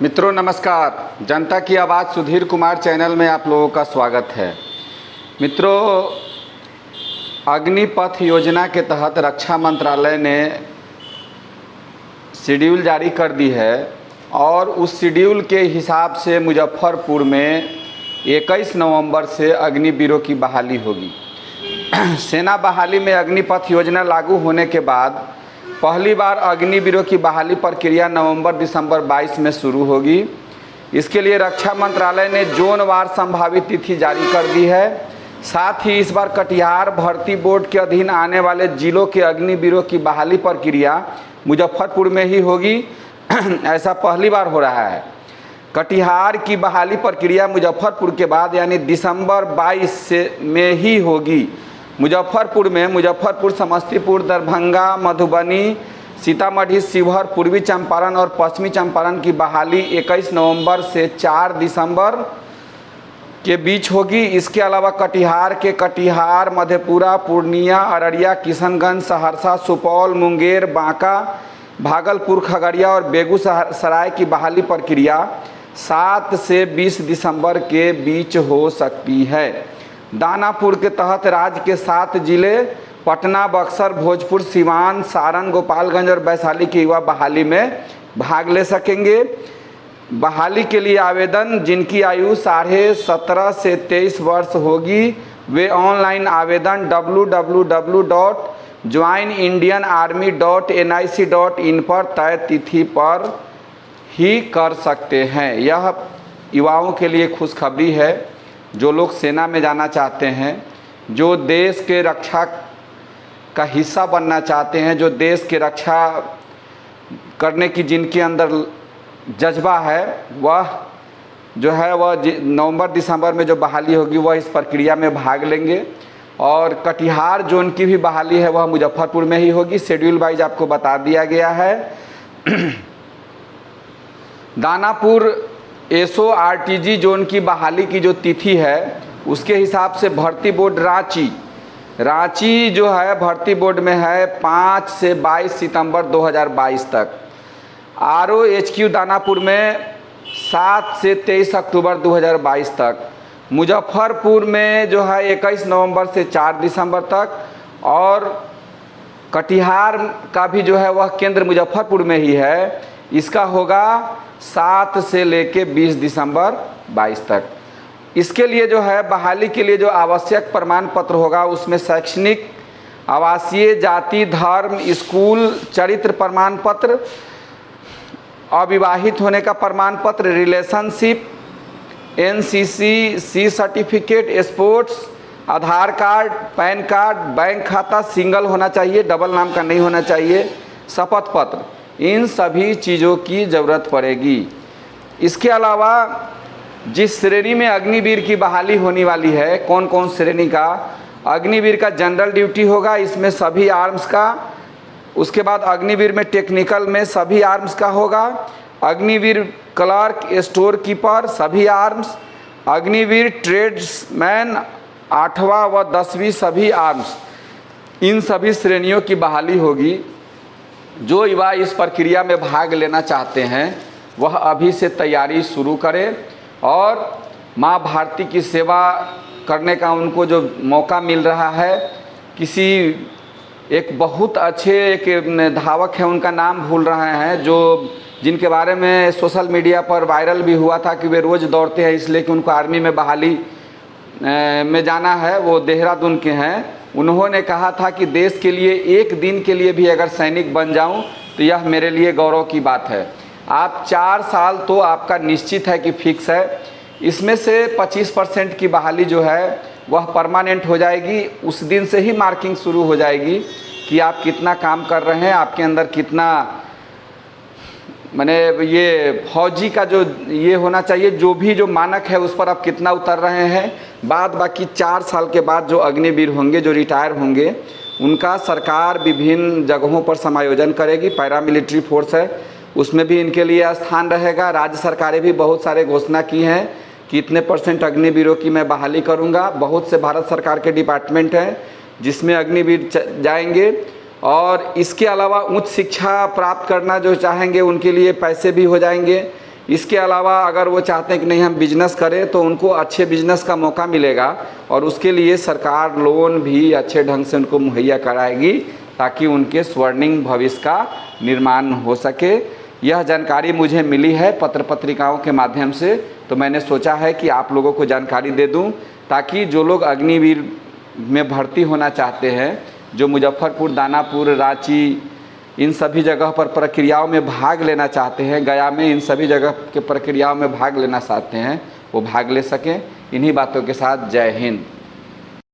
मित्रों नमस्कार। जनता की आवाज़ सुधीर कुमार चैनल में आप लोगों का स्वागत है। मित्रों, अग्निपथ योजना के तहत रक्षा मंत्रालय ने शेड्यूल जारी कर दी है और उस शेड्यूल के हिसाब से मुजफ्फरपुर में 21 नवंबर से अग्निवीरों की बहाली होगी। सेना बहाली में अग्निपथ योजना लागू होने के बाद पहली बार अग्निवीरों की बहाली प्रक्रिया नवंबर-दिसंबर 22 में शुरू होगी। इसके लिए रक्षा मंत्रालय ने जोनवार संभावित तिथि जारी कर दी है। साथ ही इस बार कटिहार भर्ती बोर्ड के अधीन आने वाले जिलों के अग्निवीरों की बहाली प्रक्रिया मुजफ्फरपुर में ही होगी। ऐसा पहली बार हो रहा है। कटिहार की बहाली प्रक्रिया मुजफ्फरपुर के बाद यानी दिसंबर 22 में ही होगी। मुजफ्फरपुर, समस्तीपुर, दरभंगा, मधुबनी, सीतामढ़ी, शिवहर, पूर्वी चंपारण और पश्चिमी चंपारण की बहाली 21 नवंबर से 4 दिसंबर के बीच होगी। इसके अलावा कटिहार, मधेपुरा, पूर्णिया, अररिया, किशनगंज, सहरसा, सुपौल, मुंगेर, बांका, भागलपुर, खगड़िया और बेगूसराय की बहाली प्रक्रिया 7 से 20 दिसंबर के बीच हो सकती है। दानापुर के तहत राज्य के 7 जिले पटना, बक्सर, भोजपुर, सीवान, सारण, गोपालगंज और वैशाली के युवा बहाली में भाग ले सकेंगे। बहाली के लिए आवेदन जिनकी आयु 17.5 से 23 वर्ष होगी वे ऑनलाइन आवेदन www.joinindianarmy.nic.in पर तय तिथि पर ही कर सकते हैं। यह युवाओं के लिए खुशखबरी है जो लोग सेना में जाना चाहते हैं, जो देश के रक्षा का हिस्सा बनना चाहते हैं, जो देश की रक्षा करने की जिनके अंदर जज्बा है, वह नवंबर-दिसंबर में जो बहाली होगी वह इस प्रक्रिया में भाग लेंगे। और कटिहार जोन की भी बहाली है वह मुजफ्फरपुर में ही होगी। शेड्यूल वाइज आपको बता दिया गया है। दानापुर SORTG जोन की बहाली की जो तिथि है उसके हिसाब से भर्ती बोर्ड रांची जो है भर्ती बोर्ड में है 5 से 22 सितंबर 2022 तक। ROHQ दानापुर में 7 से 23 अक्टूबर 2022 तक। मुजफ्फरपुर में जो है 21 नवंबर से 4 दिसंबर तक। और कटिहार का भी जो है वह केंद्र मुजफ्फरपुर में ही है। इसका होगा 7 से लेके 20 दिसंबर 22 तक। इसके लिए जो है बहाली के लिए जो आवश्यक प्रमाण पत्र होगा उसमें शैक्षणिक, आवासीय, जाति, धर्म, स्कूल, चरित्र प्रमाण पत्र, अविवाहित होने का प्रमाण पत्र, relationship, NCC, C certificate, sports, Aadhaar card, PAN card, bank खाता सिंगल होना चाहिए, डबल नाम का नहीं होना चाहिए, शपथ पत्र, इन सभी चीज़ों की ज़रूरत पड़ेगी। इसके अलावा जिस श्रेणी में अग्निवीर की बहाली होने वाली है, कौन कौन श्रेणी का अग्निवीर का जनरल ड्यूटी होगा, इसमें सभी आर्म्स का। उसके बाद अग्निवीर में टेक्निकल में सभी आर्म्स का होगा। अग्निवीर क्लर्क, स्टोर कीपर सभी आर्म्स। अग्निवीर ट्रेड्समैन 8वां व 10वीं सभी आर्म्स। इन सभी श्रेणियों की बहाली होगी। जो युवा इस प्रक्रिया में भाग लेना चाहते हैं वह अभी से तैयारी शुरू करें और माँ भारती की सेवा करने का उनको जो मौका मिल रहा है, किसी एक बहुत अच्छे एक धावक है, उनका नाम भूल रहे हैं, जो जिनके बारे में सोशल मीडिया पर वायरल भी हुआ था कि वे रोज़ दौड़ते हैं इसलिए कि उनको आर्मी में बहाली में जाना है, वो देहरादून के हैं। उन्होंने कहा था कि देश के लिए एक दिन के लिए भी अगर सैनिक बन जाऊं तो यह मेरे लिए गौरव की बात है। आप 4 साल तो आपका निश्चित है कि फिक्स है। इसमें से 25% की बहाली जो है वह परमानेंट हो जाएगी। उस दिन से ही मार्किंग शुरू हो जाएगी कि आप कितना काम कर रहे हैं, आपके अंदर कितना माने ये फौजी का जो ये होना चाहिए, जो भी जो मानक है उस पर आप कितना उतर रहे हैं। बाकी 4 साल के बाद जो अग्निवीर होंगे, जो रिटायर होंगे, उनका सरकार विभिन्न जगहों पर समायोजन करेगी। पैरामिलिट्री फोर्स है उसमें भी इनके लिए स्थान रहेगा। राज्य सरकारें भी बहुत सारे घोषणा की हैं कि इतने % अग्निवीरों की मैं बहाली करूंगा। बहुत से भारत सरकार के डिपार्टमेंट हैं जिसमें अग्निवीर जाएंगे। और इसके अलावा उच्च शिक्षा प्राप्त करना जो चाहेंगे उनके लिए पैसे भी हो जाएंगे। इसके अलावा अगर वो चाहते हैं कि नहीं हम बिजनेस करें तो उनको अच्छे बिजनेस का मौका मिलेगा और उसके लिए सरकार लोन भी अच्छे ढंग से उनको मुहैया कराएगी ताकि उनके स्वर्णिम भविष्य का निर्माण हो सके। यह जानकारी मुझे मिली है पत्र पत्रिकाओं के माध्यम से, तो मैंने सोचा है कि आप लोगों को जानकारी दे दूं ताकि जो लोग अग्निवीर में भर्ती होना चाहते हैं, जो मुजफ्फरपुर, दानापुर, रांची इन सभी जगह पर प्रक्रियाओं में भाग लेना चाहते हैं, गया में इन सभी जगह के प्रक्रियाओं में भाग लेना चाहते हैं, वो भाग ले सकें। इन्हीं बातों के साथ जय हिंद।